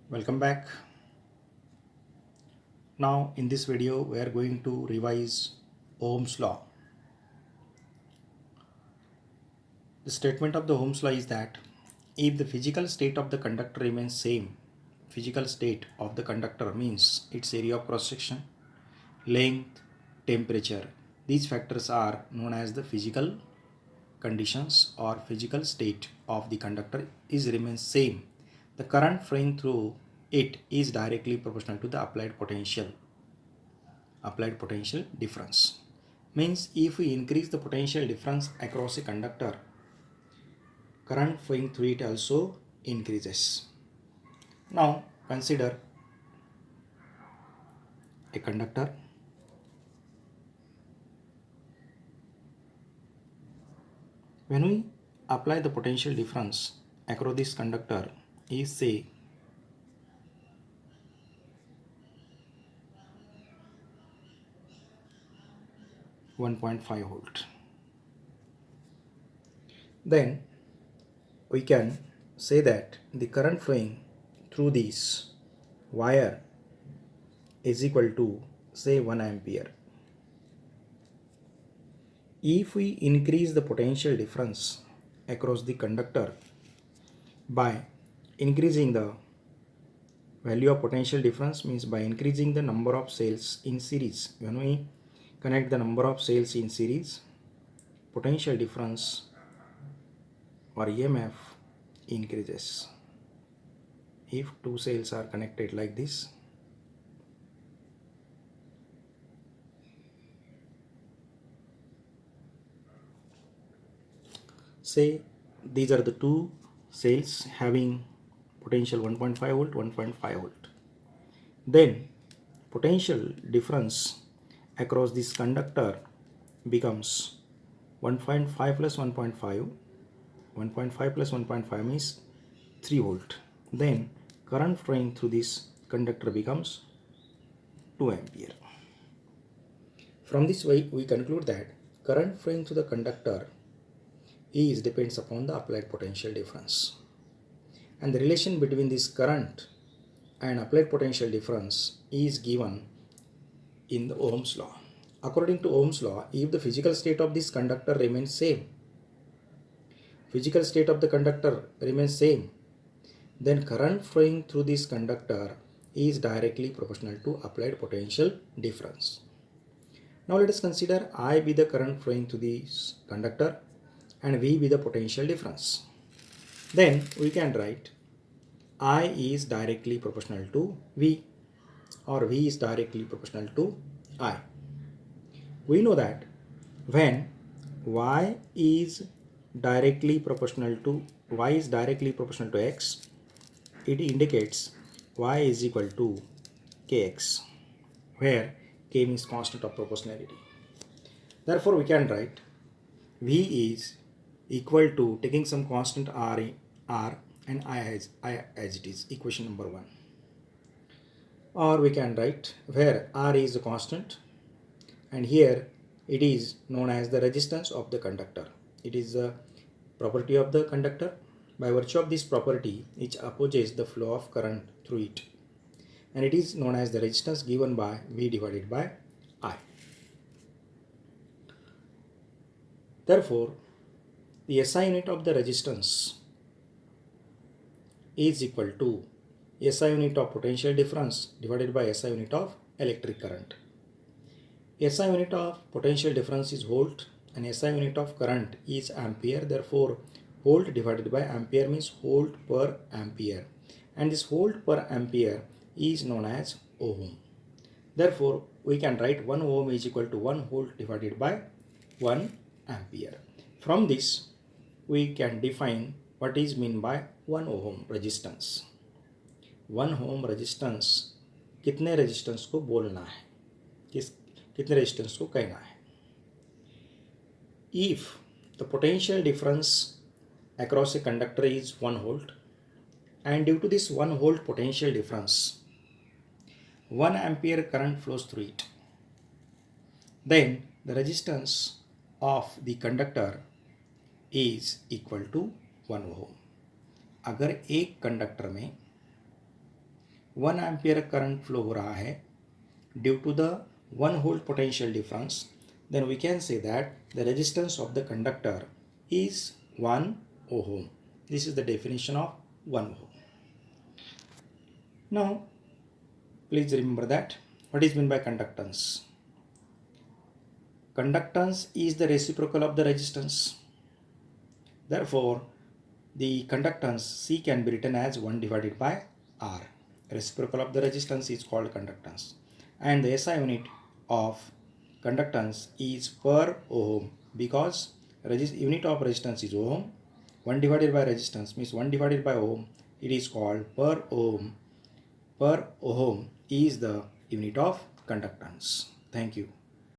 Welcome back. Now in this video we are going to revise Ohm's law. The statement of the Ohm's law is that if the physical state of the conductor remains same, physical state of the conductor means its area of cross section, length, temperature. These factors are known as the physical conditions or physical state of the conductor is remains same. The current flowing through it is directly proportional to the applied potential difference. Means if we increase the potential difference across a conductor, current flowing through it also increases. Now consider a conductor. When we apply the potential difference across this conductor is say 1.5 volt, then we can say that the current flowing through this wire is equal to say 1 ampere. If we increase the potential difference across the conductor by increasing the value of potential difference, means by increasing the number of cells in series, when we connect the number of cells in series, potential difference or EMF increases. If two cells are connected like this, say these are the two cells having potential 1.5 volt, 1.5 volt, then potential difference across this conductor becomes 1.5 plus 1.5, 1.5 plus 1.5 means 3 volt. Then current flowing through this conductor becomes 2 ampere. From this way we conclude that current flowing through the conductor depends upon the applied potential difference, and the relation between this current and applied potential difference is given in the Ohm's law. According to Ohm's law, if the physical state of this conductor remains same, then current flowing through this conductor is directly proportional to applied potential difference. Now let us consider I be the current flowing through this conductor and V be the potential difference. Then we can write I is directly proportional to V, or V is directly proportional to I. We know that when Y is directly proportional to X, it indicates Y is equal to Kx, where K means constant of proportionality. Therefore we can write V is equal to, taking some constant R and I as it is, equation number 1. Or we can write where R is a constant and here it is known as the resistance of the conductor. It is a property of the conductor. By virtue of this property, it opposes the flow of current through it, and it is known as the resistance given by V divided by I. Therefore, the SI unit of the resistance is equal to SI unit of potential difference divided by SI unit of electric current. SI unit of potential difference is volt and SI unit of current is ampere. Therefore, volt divided by ampere means volt per ampere, and this volt per ampere is known as ohm. Therefore, we can write 1 ohm is equal to 1 volt divided by 1 ampere. From this, we can define what is meant by 1 ohm resistance. 1 ohm resistance कितने resistance को बोलना है, कितने resistance को कहना है. If the potential difference across a conductor is 1 volt, and due to this 1 volt potential difference 1 ampere current flows through it, then the resistance of the conductor is equal to 1 ohm. अगर एक conductor में 1 ampere current flow हो रहा है due to the 1 volt potential difference, then we can say that the resistance of the conductor is 1 ohm. This is the definition of 1 ohm. Now please remember that what is meant by conductance. Conductance is the reciprocal of the resistance. Therefore, the conductance C can be written as 1 divided by R. Reciprocal of the resistance is called conductance. And the SI unit of conductance is per ohm, because unit of resistance is ohm. 1 divided by resistance means 1 divided by ohm. It is called per ohm. Per ohm is the unit of conductance. Thank you.